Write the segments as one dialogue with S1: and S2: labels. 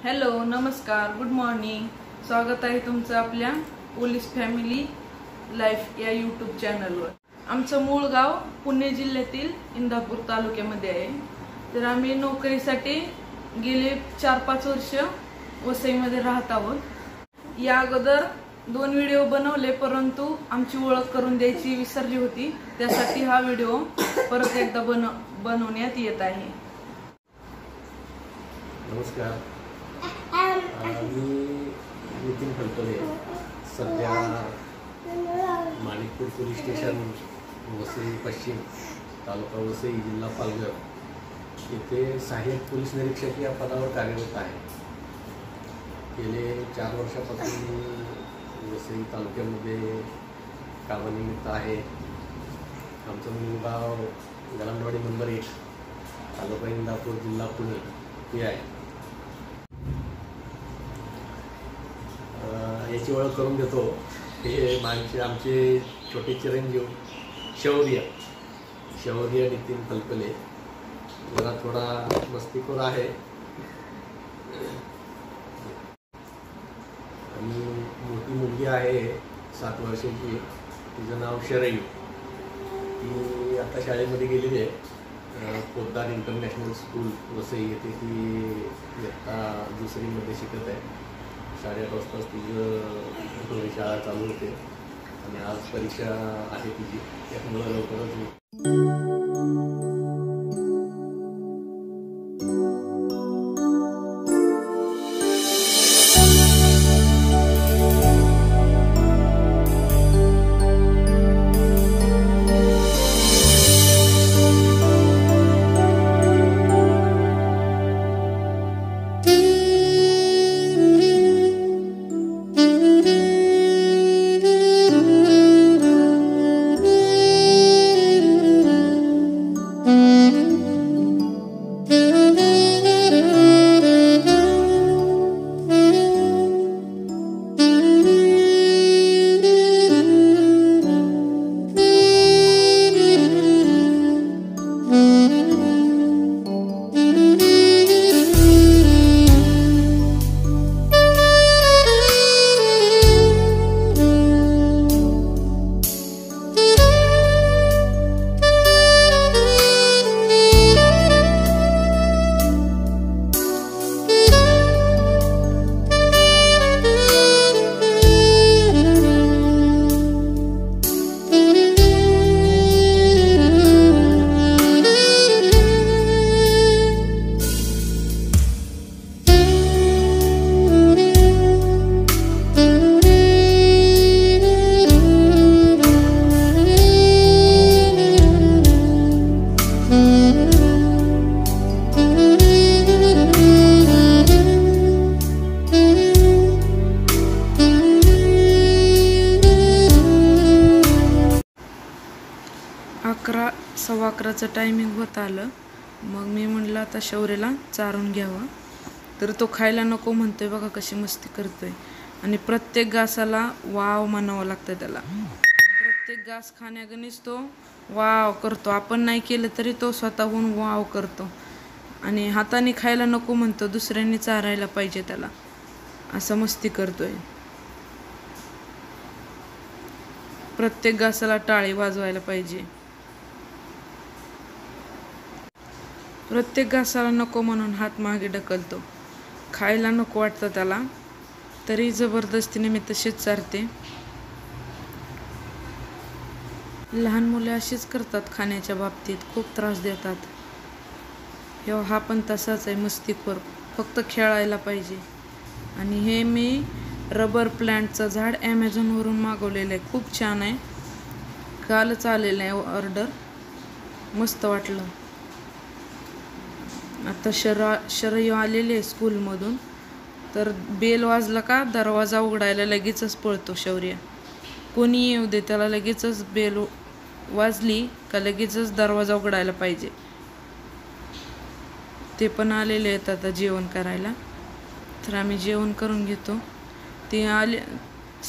S1: Hello, नमस्कार, good morning. स्वागत आहे तुमचं आपल्या पोलीस फॅमिली लाईफ या यूट्यूब चॅनलवर. आमचं मूळ गाव पुणे जिल्ह्यातील इंदापूर तालुक्यामध्ये आहे. तर आम्ही नोकरीसाठी गेले 4-5 वर्ष वसईमध्ये राहत आहोत. या अगोदर 2 व्हिडिओ बनवले, परंतु आमची ओळख करून द्यायची विसरली होती. त्यासाठी हा व्हिडिओ परत एकदा बनवण्यात येत आहे.
S2: नमस्कार, मी नितीन फलटणे. सध्या माणिकपूर पोलीस स्टेशन वसई पश्चिम, तालुका वसई, जिल्हा पालघर येथे सहाय्यक पोलीस निरीक्षक या पदावर कार्यरत आहे. गेले 4 वर्षापासून मी वसई तालुक्यामध्ये कामानिमित्त आहे. आमचं मूळ गाव गलांडवाडी नंबर 1, तालुका इंदापूर, जिल्हा पुणे हे आहे. याची ओळख करून देतो. हे आमचे छोटे चिरंजीव शौर्य नितीन फलटणे. जरा थोडा मस्तीखोर आहे आणि मोठी मुलगी आहे 7 वर्षाची. तिचं नाव शरयू. ती आता शाळेमध्ये गेलेली आहे. पोद्दार इंटरनॅशनल स्कूल वसई येथे ती इयत्ता 2रीमध्ये शिकत आहे. 8:30 वाजता तिचं शाळा चालू होते आणि आज परीक्षा आहे तिची. त्यामुळे लवकरच
S1: सव्वा 11चं टायमिंग होत आलं. मग मी म्हणलं आता शौर्यला चारून घ्यावं. तर तो खायला नको म्हणतोय. बघा कशी मस्ती करतोय. आणि प्रत्येक घासाला वाव म्हणावं लागतं त्याला. प्रत्येक घास खाण्यागणीच तो वाव करतो. आपण नाही केलं तरी तो स्वतःहून वाव करतो. आणि हाताने खायला नको म्हणतो, दुसऱ्यांनी चारायला पाहिजे त्याला, असं मस्ती करतोय. प्रत्येक घासाला टाळी वाजवायला पाहिजे. प्रत्येक घासाला नको म्हणून हात मागे ढकलतो. खायला नको वाटतं त्याला, तरी जबरदस्तीने मी तशीच चारते. लहान मुले अशीच करतात खाण्याच्या बाबतीत, खूप त्रास देतात. हा पण तसाच आहे, मस्तीखोर. फक्त खेळायला पाहिजे. आणि हे मी रबर प्लांटचं झाड ॲमेझॉनवरून मागवलेलं आहे. खूप छान आहे. कालच आलेलं आहे ऑर्डर. मस्त वाटलं. आता शरयू आलेले आहे स्कूलमधून. तर बेल वाजला का दरवाजा उघडायला लगेचच पळतो शौर्य. कोणी येऊ दे, त्याला लगेचच बेल वाजली का लगेचच दरवाजा उघडायला पाहिजे. ते पण आलेले आहेत आता जेवण करायला. तर आम्ही जेवण करून घेतो. ते आले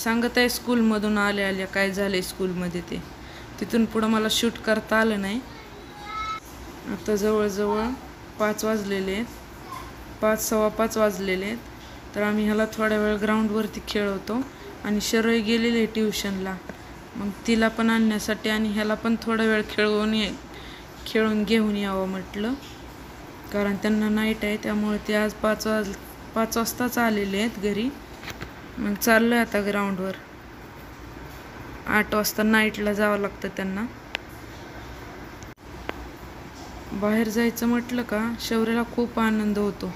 S1: सांगत आहे स्कूलमधून आल्या काय झाले स्कूलमध्ये ते. तिथून पुढं मला शूट करता आलं नाही. आता जवळजवळ 5 वाजलेले आहेत. 5:15 वाजलेले आहेत. तर आम्ही ह्याला थोड्या वेळ ग्राउंडवरती खेळवतो आणि शरय गेलेले ट्युशनला, मग तिला पण आणण्यासाठी आणि ह्याला पण थोडा वेळ खेळून घेऊन यावं म्हटलं, कारण त्यांना नाईट आहे. त्यामुळे ते आज 5 वाजताच आलेले आहेत घरी. मग चाललो आहे आता ग्राउंडवर. 8 वाजता नाईटला जावं लागतं त्यांना. बाहेर जायचं म्हटलं का शौर्याला खूप आनंद होतो.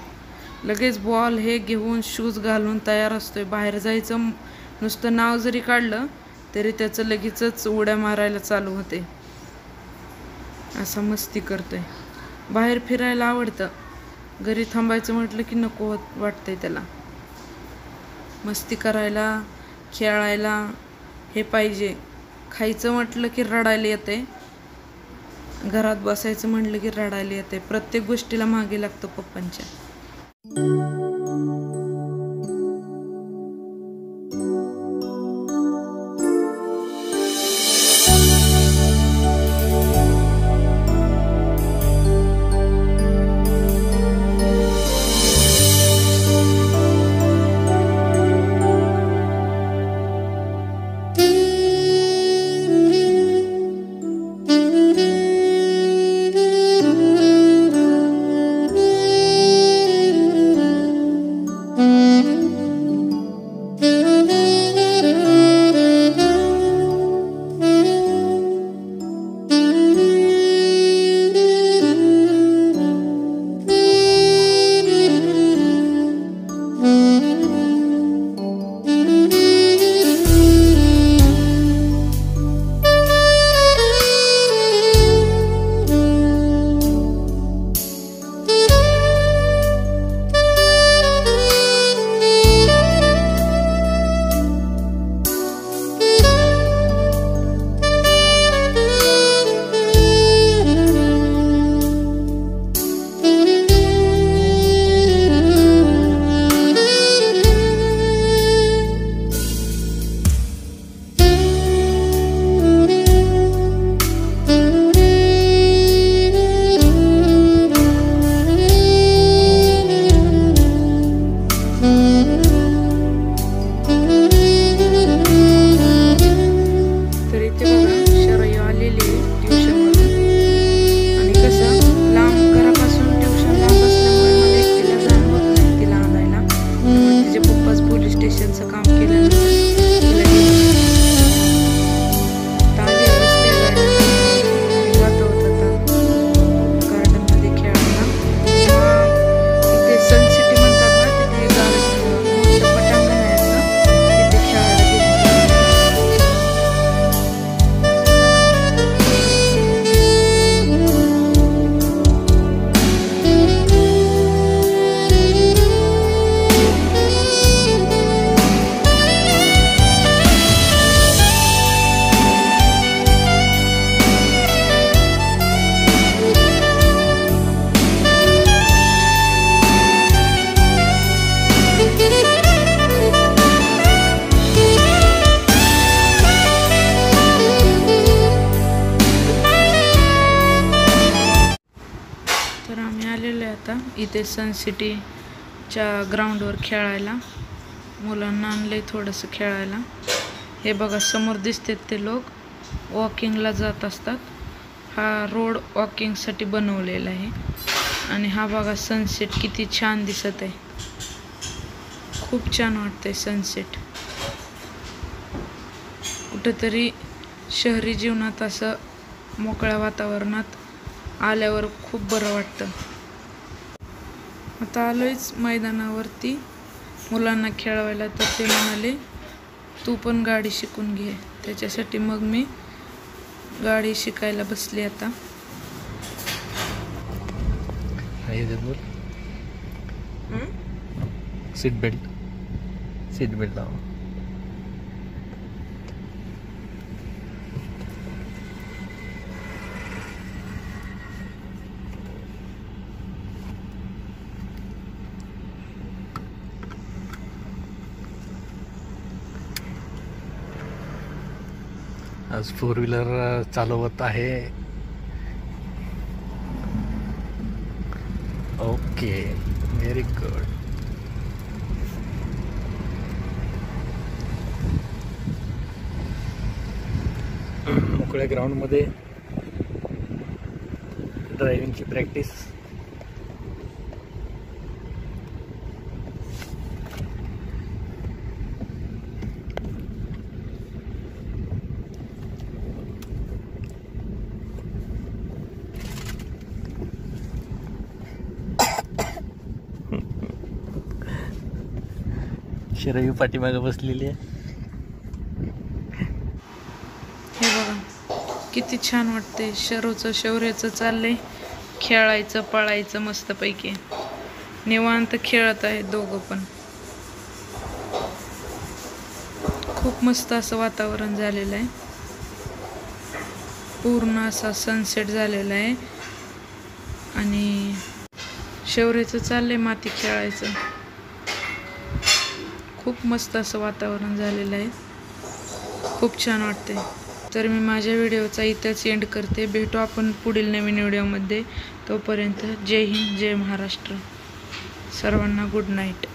S1: लगेच बॉल हे घेऊन शूज घालून तयार असतोय. बाहेर जायचं नुसतं नाव जरी काढलं तरी त्याचं लगेचच उड्या मारायला चालू होते. असा मस्ती करतोय. बाहेर फिरायला आवडतं. घरी थांबायचं म्हटलं की नको वाटतंय त्याला. मस्ती करायला, खेळायला हे पाहिजे. खायचं म्हटलं की रडायला येते. घरात बसायचं म्हटलं की रडायला येते. प्रत्येक गोष्टीला मागे लागतो पप्पांच्या. आता इथे सन सिटीच्या ग्राउंडवर खेळायला. मुलांना आणले थोडंसं खेळायला. हे बघा समोर दिसतात ते लोक वॉकिंगला जात असतात. हा रोड वॉकिंगसाठी बनवलेला आहे. आणि हा बघा सनसेट किती छान दिसत आहे. खूप छान वाटतंय सनसेट. कुठेतरी शहरी जीवनात असं मोकळ्या वातावरणात आल्यावर खूप बरं वाटतं. आता आलोयच मैदानावरती मुलांना खेळवायला. तर ते म्हणाले तू पण गाडी शिकून घे. त्याच्यासाठी मग मी गाडी शिकायला बसली आता.
S2: सीट बेल्ट लावा. आज 4 व्हीलर चालवत आहे. Okay, very good. मोकळ्या ग्राउंडमध्ये ड्रायव्हिंगची प्रॅक्टिस. शरयू पाठीमागे बसलेली आहे.
S1: हे बघा किती छान वाटते. शौर्याचं चाललंय खेळायचं पळायचं मस्तपैकी. निवांत खेळत आहेत दोघं पण. खूप मस्त असं वातावरण झालेलं आहे. पूर्ण असा सनसेट झालेला आहे आणि शौर्याचं चाललंय माती खेळायचं. खूप मस्त असं वातावरण झालेलं आहे. खूप छान वाटते. तर मी माझ्या व्हिडिओचा इथंच एंड करते. भेटू आपण पुढील नवीन व्हिडिओमध्ये. तोपर्यंत जय हिंद, जय महाराष्ट्र. सर्वांना गुड नाईट.